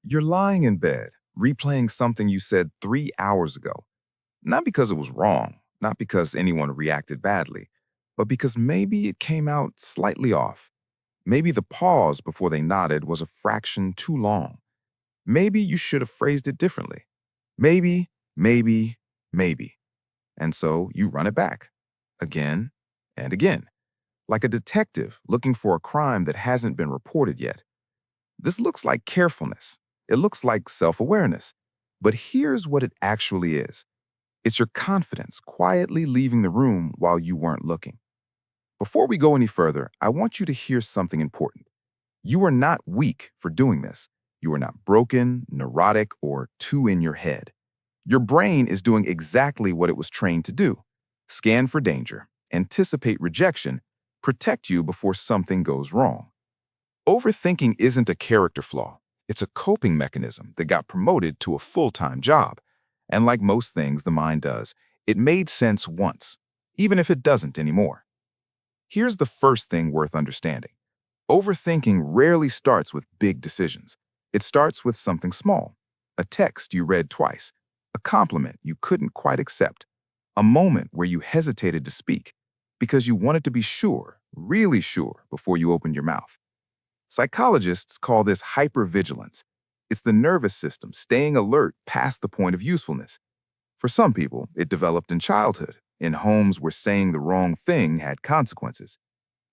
You're lying in bed, replaying something you said 3 hours ago. Not because it was wrong, not because anyone reacted badly, but because maybe it came out slightly off. Maybe the pause before they nodded was a fraction too long. Maybe you should have phrased it differently. Maybe, maybe, maybe. And so you run it back. Again and again. Like a detective looking for a crime that hasn't been reported yet. This looks like carefulness. It looks like self-awareness. But here's what it actually is. It's your confidence quietly leaving the room while you weren't looking. Before we go any further, I want you to hear something important. You are not weak for doing this. You are not broken, neurotic, or too in your head. Your brain is doing exactly what it was trained to do. Scan for danger, anticipate rejection, protect you before something goes wrong. Overthinking isn't a character flaw. It's a coping mechanism that got promoted to a full-time job. And like most things the mind does, it made sense once, even if it doesn't anymore. Here's the first thing worth understanding. Overthinking rarely starts with big decisions. It starts with something small. A text you read twice, a compliment you couldn't quite accept, a moment where you hesitated to speak because you wanted to be sure, really sure, before you opened your mouth. Psychologists call this hypervigilance. It's the nervous system staying alert past the point of usefulness. For some people, it developed in childhood, in homes where saying the wrong thing had consequences.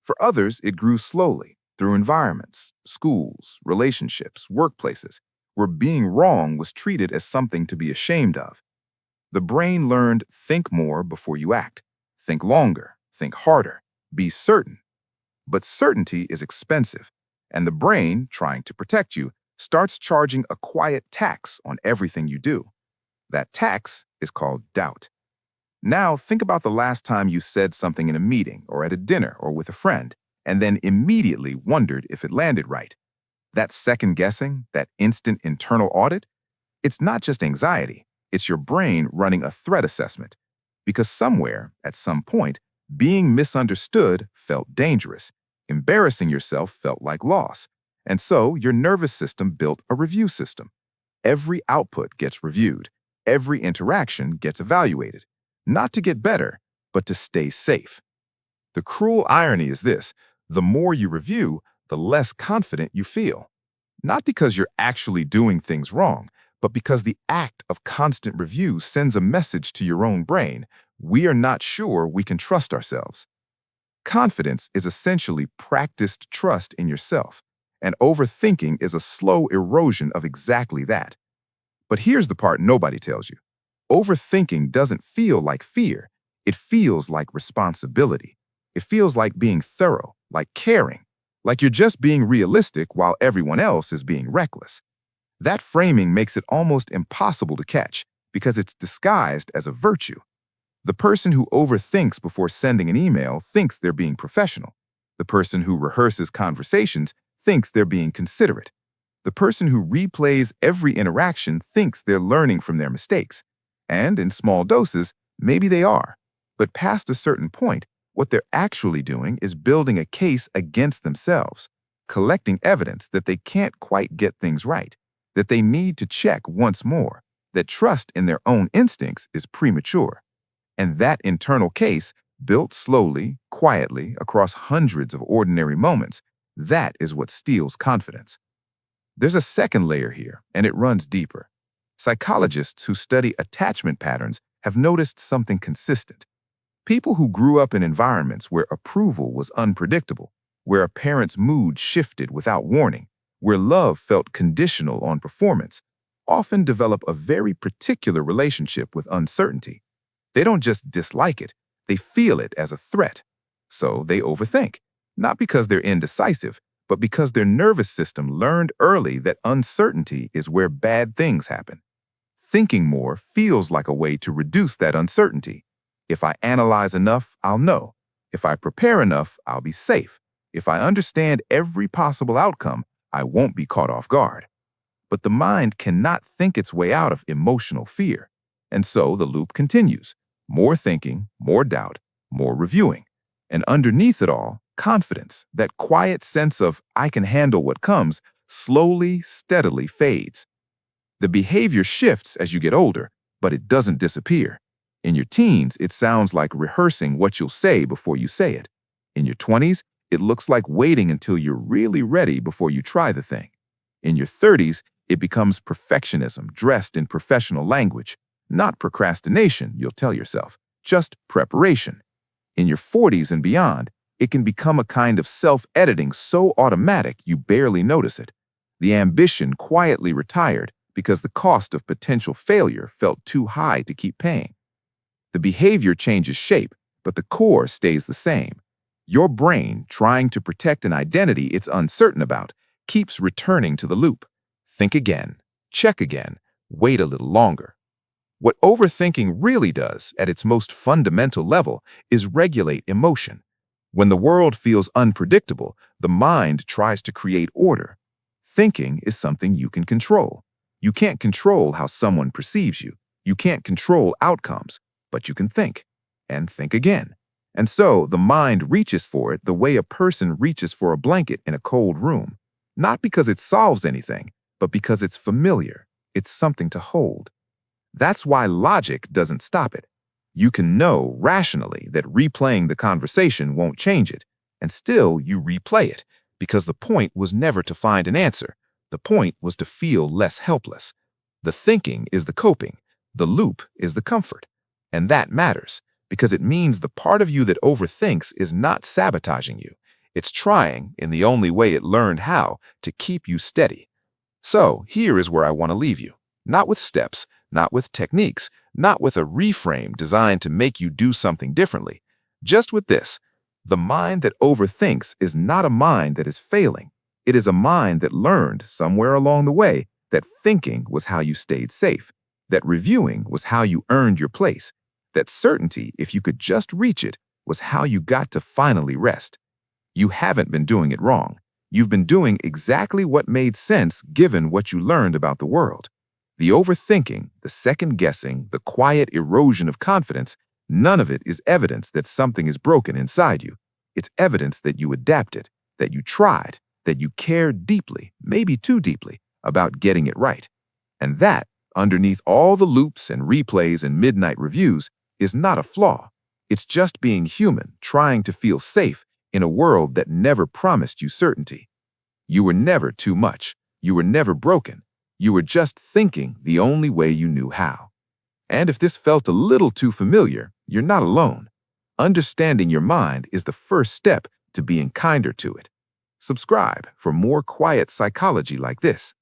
For others, it grew slowly through environments, schools, relationships, workplaces, where being wrong was treated as something to be ashamed of. The brain learned think more before you act, think longer, think harder, be certain. But certainty is expensive, and the brain, trying to protect you, starts charging a quiet tax on everything you do. That tax is called doubt. Now think about the last time you said something in a meeting or at a dinner or with a friend, and then immediately wondered if it landed right. That second guessing, that instant internal audit, it's not just anxiety, it's your brain running a threat assessment. Because somewhere, at some point, being misunderstood felt dangerous. Embarrassing yourself felt like loss. And so your nervous system built a review system. Every output gets reviewed. Every interaction gets evaluated. Not to get better, but to stay safe. The cruel irony is this: the more you review, the less confident you feel. Not because you're actually doing things wrong, but because the act of constant review sends a message to your own brain: we are not sure we can trust ourselves. Confidence is essentially practiced trust in yourself, and overthinking is a slow erosion of exactly that. But here's the part nobody tells you. Overthinking doesn't feel like fear. It feels like responsibility. It feels like being thorough, like caring, like you're just being realistic while everyone else is being reckless. That framing makes it almost impossible to catch because it's disguised as a virtue. The person who overthinks before sending an email thinks they're being professional. The person who rehearses conversations thinks they're being considerate. The person who replays every interaction thinks they're learning from their mistakes. And in small doses, maybe they are. But past a certain point, what they're actually doing is building a case against themselves, collecting evidence that they can't quite get things right, that they need to check once more, that trust in their own instincts is premature. And that internal case, built slowly, quietly, across hundreds of ordinary moments, that is what steals confidence. There's a second layer here, and it runs deeper. Psychologists who study attachment patterns have noticed something consistent. People who grew up in environments where approval was unpredictable, where a parent's mood shifted without warning, where love felt conditional on performance, often develop a very particular relationship with uncertainty. They don't just dislike it, they feel it as a threat. So they overthink, not because they're indecisive, but because their nervous system learned early that uncertainty is where bad things happen. Thinking more feels like a way to reduce that uncertainty. If I analyze enough, I'll know. If I prepare enough, I'll be safe. If I understand every possible outcome, I won't be caught off guard. But the mind cannot think its way out of emotional fear. And so the loop continues. More thinking, more doubt, more reviewing. And underneath it all, confidence, that quiet sense of I can handle what comes, slowly, steadily fades. The behavior shifts as you get older, but it doesn't disappear. In your teens, it sounds like rehearsing what you'll say before you say it. In your 20s, it looks like waiting until you're really ready before you try the thing. In your 30s, it becomes perfectionism dressed in professional language. Not procrastination, you'll tell yourself, just preparation. In your 40s and beyond, it can become a kind of self-editing so automatic you barely notice it. The ambition quietly retired because the cost of potential failure felt too high to keep paying. The behavior changes shape, but the core stays the same. Your brain, trying to protect an identity it's uncertain about, keeps returning to the loop. Think again, check again, wait a little longer. What overthinking really does, at its most fundamental level, is regulate emotion. When the world feels unpredictable, the mind tries to create order. Thinking is something you can control. You can't control how someone perceives you. You can't control outcomes, but you can think, and think again. And so the mind reaches for it the way a person reaches for a blanket in a cold room. Not because it solves anything, but because it's familiar. It's something to hold. That's why logic doesn't stop it. You can know rationally that replaying the conversation won't change it, and still you replay it, because the point was never to find an answer. The point was to feel less helpless. The thinking is the coping. The loop is the comfort. And that matters, because it means the part of you that overthinks is not sabotaging you. It's trying, in the only way it learned how, to keep you steady. So here is where I want to leave you. Not with steps, not with techniques, not with a reframe designed to make you do something differently. Just with this: the mind that overthinks is not a mind that is failing. It is a mind that learned somewhere along the way that thinking was how you stayed safe, that reviewing was how you earned your place, that certainty, if you could just reach it, was how you got to finally rest. You haven't been doing it wrong. You've been doing exactly what made sense given what you learned about the world. The overthinking, the second-guessing, the quiet erosion of confidence, none of it is evidence that something is broken inside you. It's evidence that you adapted, that you tried, that you cared deeply, maybe too deeply, about getting it right. And that, underneath all the loops and replays and midnight reviews, is not a flaw. It's just being human, trying to feel safe in a world that never promised you certainty. You were never too much. You were never broken. You were just thinking the only way you knew how. And if this felt a little too familiar, you're not alone. Understanding your mind is the first step to being kinder to it. Subscribe for more quiet psychology like this.